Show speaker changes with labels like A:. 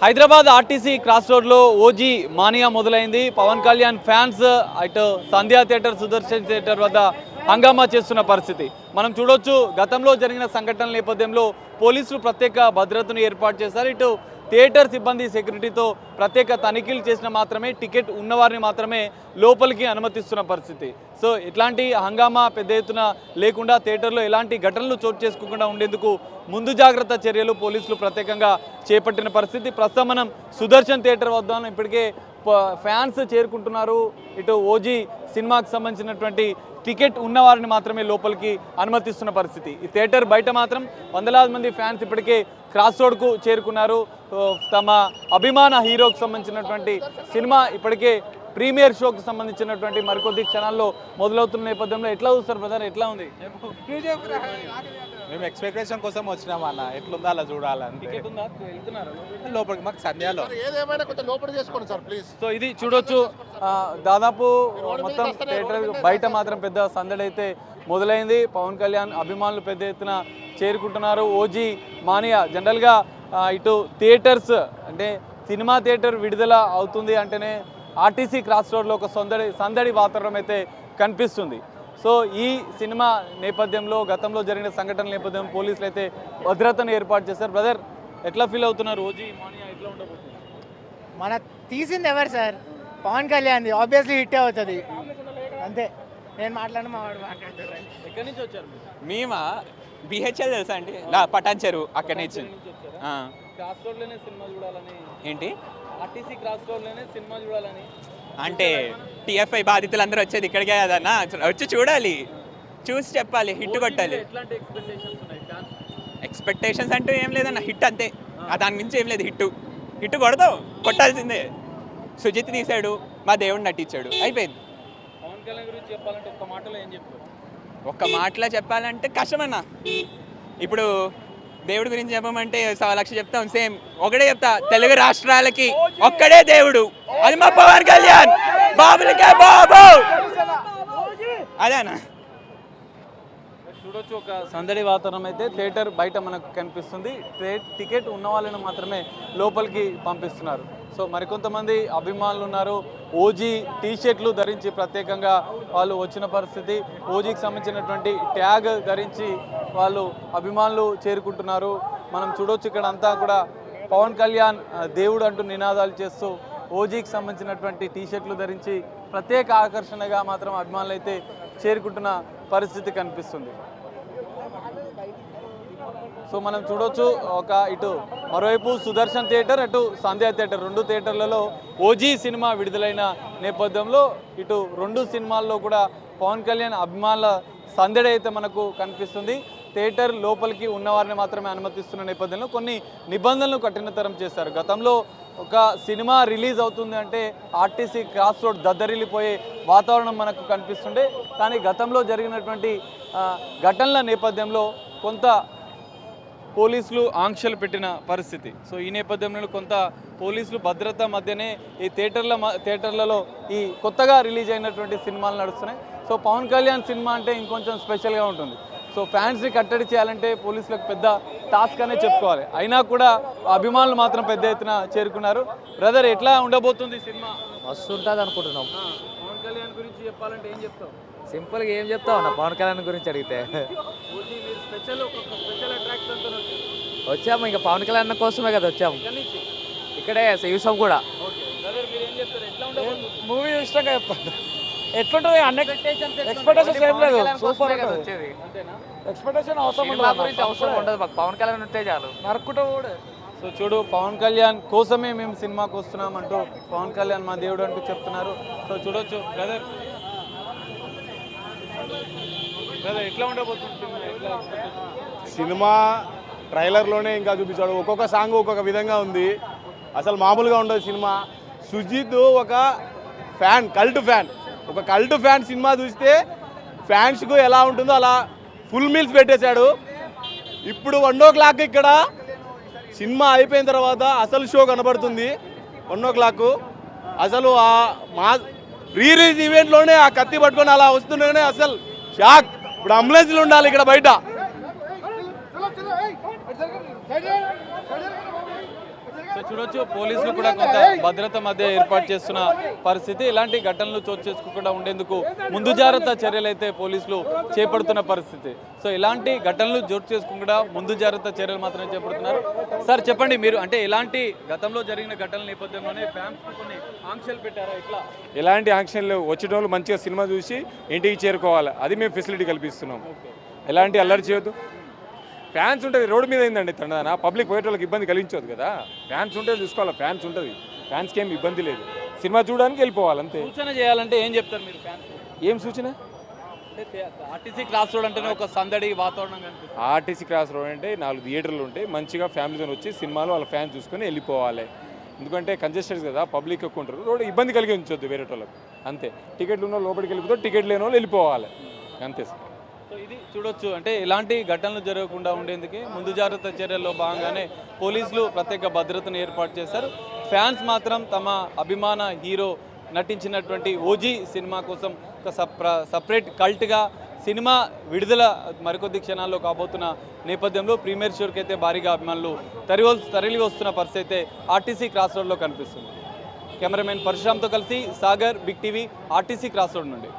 A: Hyderabad RTC cross రోడ్లో OG mania మొదలైంది. Pawan Kalyan fans అటు సంధ్యా థియేటర్, సుదర్శన్ థియేటర్ వద్ద హంగామా చేస్తున్న పరిస్థితి మనం చూడొచ్చు. గతంలో జరిగిన సంఘటనల నేపథ్యంలో పోలీసులు ప్రత్యేక భద్రతను ఏర్పాటు చేశారు. ఇటు థియేటర్ సిబ్బంది సెక్యూరిటీతో ప్రత్యేక తనిఖీలు చేసిన మాత్రమే టికెట్ ఉన్నవారిని మాత్రమే లోపలికి అనుమతిస్తున్న పరిస్థితి. సో ఇట్లాంటి హంగామా పెద్ద ఎత్తున లేకుండా థియేటర్లో ఎలాంటి ఘటనలు చోటు చేసుకోకుండా ఉండేందుకు ముందు జాగ్రత్త చర్యలు పోలీసులు ప్రత్యేకంగా చేపట్టిన పరిస్థితి. ప్రస్తుతం మనం సుదర్శన్ థియేటర్ వద్ద ఇప్పటికే ఫ్యాన్స్ చేరుకుంటున్నారు. ఇటు ఓజీ సినిమాకి సంబంధించినటువంటి టికెట్ ఉన్నవారిని మాత్రమే లోపలికి అనుమతిస్తున్న పరిస్థితి. ఈ థియేటర్ బయట మాత్రం వందలాది మంది ఫ్యాన్స్ ఇప్పటికే క్రాస్ రోడ్కు చేరుకున్నారు. తమ అభిమాన హీరోకి సంబంధించినటువంటి సినిమా ఇప్పటికే ప్రీమియర్ షోకి సంబంధించినటువంటి మరికొద్ది క్షణాల్లో మొదలవుతున్న నేపథ్యంలో ఎట్లా చూస్తారు బ్రదర్? ఎట్లా ఉంది?
B: మేము ఎక్స్పెక్టేషన్ కోసం వచ్చినాం అన్న, ఎట్లుందో అలా చూడాలని. లోపలికి మాకు సంధ్యాలో
A: సో ఇది చూడొచ్చు. దాదాపు మొత్తం థియేటర్ బయట మాత్రం పెద్ద సందడి అయితే మొదలైంది. పవన్ కళ్యాణ్ అభిమానులు పెద్ద ఎత్తున చేరుకుంటున్నారు. ఓజీ మానియా జనరల్గా ఇటు థియేటర్స్ అంటే సినిమా థియేటర్ విడుదల అవుతుంది అంటేనే ఆర్టీసీ క్రాస్ రోడ్లో ఒక సందడి వాతావరణం అయితే కనిపిస్తుంది. సో ఈ సినిమా నేపథ్యంలో గతంలో జరిగిన సంఘటనల నేపథ్యం పోలీసులు అయితే భద్రతను ఏర్పాటు చేశారు. బ్రదర్ ఎట్లా ఫీల్ అవుతున్నారు? ఓజీ మానియా ఎట్లా ఉండబోతుంది?
C: మన తీసింది ఎవరు sir? Pawan Kalyan. Obviously hit అవుతుంది అంతే. నేను మాట్లాడిన మా వాడు మాట్లాడతారు.
A: ఎక్కడి నుంచి వచ్చారు?
D: మేమా బిహెచ్ఎల్ తెలుసా అండి, పటాన్ చెరువు అక్కడి నుంచి.
A: క్రాస్ రోడ్లోనే సినిమా చూడాలని
D: ఏంటి
A: ఆర్టీసీ క్రాస్ రోడ్లోనే సినిమా చూడాలని
D: అంటే టీఎఫ్ఐ బాధితులందరూ వచ్చేది ఇక్కడికే కదన్నా, వచ్చి చూడాలి, చూసి చెప్పాలి, హిట్ కొట్టాలి.
A: ఎట్లాంటి ఎక్స్పెక్టేషన్స్ ఉన్నాయి?
D: ఎక్స్పెక్టేషన్స్ అంటూ ఏం లేదన్న, హిట్ అంతే, దాని మించి ఏం లేదు. హిట్ కొడతావు, కొట్టాల్సిందే. సుజిత్ తీశాడు, మా దేవుడు నటించాడు, అయిపోయింది.
A: పవన్ కళ్యాణ్ గురించి చెప్పాలంటే ఒక్క మాటలో ఏం చెప్తారు?
D: ఒక్క మాటలో చెప్పాలంటే కష్టమన్నా. ఇప్పుడు దేవుడి గురించి చెప్పమంటే 1,00,000 చెప్తాం, సేమ్ ఒకటే చెప్తా, తెలుగు రాష్ట్రాలకి ఒక్కడే దేవుడు, అది మా పవన్ కళ్యాణ్. బాబులకే బాబు, అదేనా.
A: చూడొచ్చు, ఒక సందడి వాతావరణం అయితే థియేటర్ బయట మనకు కనిపిస్తుంది. టికెట్ ఉన్న వాళ్ళని మాత్రమే లోపలికి పంపిస్తున్నారు. సో మరికొంతమంది అభిమానులు ఉన్నారు. ఓజీ టీషర్ట్లు ధరించి ప్రత్యేకంగా వాళ్ళు వచ్చిన పరిస్థితి. ఓజీకి సంబంధించినటువంటి ట్యాగ్ ధరించి వాళ్ళు అభిమానులు చేరుకుంటున్నారు. మనం చూడొచ్చు, ఇక్కడ అంతా కూడా పవన్ కళ్యాణ్ దేవుడు అంటూ నినాదాలు చేస్తూ ఓజీకి సంబంధించినటువంటి టీషర్ట్లు ధరించి ప్రత్యేక ఆకర్షణగా మాత్రం అభిమానులు అయితే చేరుకుంటున్న పరిస్థితి కనిపిస్తుంది. సో మనం చూడొచ్చు, ఒక ఇటు మరోవైపు సుదర్శన్ థియేటర్, అటు సంధ్యా థియేటర్, రెండు థియేటర్లలో ఓజీ సినిమా విడుదలైన నేపథ్యంలో ఇటు రెండు సినిమాల్లో కూడా పవన్ కళ్యాణ్ అభిమానుల సందడి అయితే మనకు కనిపిస్తుంది. థియేటర్ లోపలికి ఉన్నవారిని మాత్రమే అనుమతిస్తున్న నేపథ్యంలో కొన్ని నిబంధనలు కఠినతరం చేశారు. గతంలో ఒక సినిమా రిలీజ్ అవుతుంది అంటే ఆర్టీసీ క్రాస్ రోడ్ దద్దరిల్లిపోయే వాతావరణం మనకు కనిపిస్తుండే. కానీ గతంలో జరిగినటువంటి ఘటనల నేపథ్యంలో కొంత పోలీసులు ఆంక్షలు పెట్టిన పరిస్థితి. సో ఈ నేపథ్యంలో కొంత పోలీసులు భద్రత మధ్యనే ఈ థియేటర్లలో ఈ కొత్తగా రిలీజ్ అయినటువంటి సినిమాలు నడుస్తున్నాయి. సో పవన్ కళ్యాణ్ సినిమా అంటే ఇంకొంచెం స్పెషల్గా ఉంటుంది. సో ఫ్యాన్స్ని కట్టడి చేయాలంటే పోలీసులకు పెద్ద టాస్క్ అనే చెప్పుకోవాలి. అయినా కూడా అభిమానులు మాత్రం పెద్ద ఎత్తున చేరుకున్నారు. బ్రదర్ ఎట్లా ఉండబోతుంది సినిమా?
C: మస్తు ఉంటుంది అనుకుంటున్నాం.
A: పవన్ కళ్యాణ్ గురించి చెప్పాలంటే ఏం చెప్తావు?
C: సింపుల్గా ఏం చెప్తావు అన్న పవన్ కళ్యాణ్ గురించి అడిగితే?
A: స్పెషల్ అట్రాక్షన్
C: వచ్చాము ఇంకా పవన్ కళ్యాణ్ కోసమే కదా వచ్చాము. ఇక్కడే యూసఫ్ కూడా. మూవీ ఇష్టంగా చెప్తాను. ఎట్లుంటుంది? ఎక్స్పెక్టేషన్స్ ఏం లేదు, సూపర్ వచ్చేది. ఎక్స్పెక్టేషన్ అవసరం ఉండదు మాకు, పవన్ కళ్యాణ్ ఉంటే చాలు, నరుక్కుంటూ కూడా.
A: సో చూడు, పవన్ కళ్యాణ్ కోసమే మేము సినిమాకి వస్తున్నాం అంటూ పవన్ కళ్యాణ్ మా దేవుడు అంటూ చెప్తున్నారు. సో చూడొచ్చు బ్రదర్, ఎట్లా ఉండబోతుంది
B: సినిమా? ట్రైలర్లోనే ఇంకా చూపించాడు, ఒక్కొక్క సాంగ్ ఒక్కొక్క విధంగా ఉంది, అసలు మామూలుగా ఉండదు సినిమా. సుజిత్ ఒక ఫ్యాన్, కల్ట్ ఫ్యాన్ సినిమా చూస్తే ఫ్యాన్స్కు ఎలా ఉంటుందో అలా ఫుల్ మీల్స్ పెట్టేశాడు. ఇప్పుడు 1 o'clock ఇక్కడ సినిమా అయిపోయిన తర్వాత అసలు షో కనబడుతుంది. 1 o'clock అసలు ఆ మా రిలీజ్ ఈవెంట్లోనే ఆ కత్తి పట్టుకొని అలా వస్తుండగానే అసలు షాక్. ఇప్పుడు అంబులెన్స్లు ఉండాలి ఇక్కడ బయట.
A: సో చూడొచ్చు పోలీసులు కూడా కొంత భద్రత మధ్య ఏర్పాటు చేస్తున్న పరిస్థితి. ఇలాంటి ఘటనలు చోటు చేసుకోకుండా ఉండేందుకు ముందు జాగ్రత్త చర్యలు అయితే పోలీసులు చేపడుతున్న పరిస్థితి. సో ఇలాంటి ఘటనలు చోటు చేసుకోకుండా ముందు జాగ్రత్త చర్యలు మాత్రమే చేపడుతున్నారు. సార్ చెప్పండి, మీరు అంటే ఇలాంటి గతంలో జరిగిన ఘటనల నేపథ్యంలోనే ఫ్యాన్స్ కొన్ని ఆంక్షలు పెట్టారా? ఇట్లా
E: ఎలాంటి ఆంక్షన్లు వచ్చిన వాళ్ళు మంచిగా సినిమా చూసి ఇంటికి చేరుకోవాలి, అది మేము ఫెసిలిటీ కల్పిస్తున్నాం. ఎలాంటి అల్లరి చేయొద్దు. ఫ్యాన్స్ ఉంటుంది రోడ్డు మీద ఏందండి తండదన, పబ్లిక్ పోయేటోళ్ళకి ఇబ్బంది కలిగించవద్దు కదా. ఫ్యాన్స్ ఉంటే చూసుకోవాలి, ఫ్యాన్స్ ఉంటుంది, ఫ్యాన్స్కి ఏం ఇబ్బంది లేదు, సినిమా చూడడానికి వెళ్ళిపోవాలి అంతే.
A: సూచన చేయాలంటే ఏం చెప్తారు మీరు ఫ్యాన్స్?
E: ఏం సూచన?
A: అంటే ఆర్టీసీ క్రాస్ రోడ్ అంటేనే ఒక సందడి వాతావరణం కనిపిస్తుంది.
E: ఆర్టీసీ క్రాస్ రోడ్ అంటే 4 థియేటర్లు ఉంటాయి, మంచిగా ఫ్యామిలీతో వచ్చి సినిమాలు వాళ్ళ ఫ్యాన్స్ చూసుకొని వెళ్ళిపోవాలి. ఎందుకంటే కంజెస్టెడ్ కదా, పబ్లిక్ ఎక్కువ ఉంటారు, రోడ్డు ఇబ్బంది కలిగించొద్దు వేరే వాళ్ళకి అంతే. టికెట్లు ఉన్న లోపలికి వెళ్ళిపోతే, టికెట్ లేని వాళ్ళు వెళ్ళిపోవాలి అంతే సార్.
A: సో ఇది చూడొచ్చు, అంటే ఇలాంటి ఘటనలు జరగకుండా ఉండేందుకే ముందు జాగ్రత్త చర్యల్లో భాగంగానే పోలీసులు ప్రత్యేక భద్రతను ఏర్పాటు చేశారు. ఫ్యాన్స్ మాత్రం తమ అభిమాన హీరో నటించినటువంటి ఓజీ సినిమా కోసం ఒక సపరేట్ కల్ట్గా సినిమా విడుదల మరికొద్ది క్షణాల్లో కాబోతున్న నేపథ్యంలో ప్రీమియర్ షోకి అయితే భారీగా అభిమానులు తరలి వస్తున్న పరిస్థితి అయితే ఆర్టీసీ క్రాస్ రోడ్లో కనిపిస్తుంది. కెమెరామెన్ పరశురామ్తో కలిసి Sagar, big TV, RTC cross road నుండి.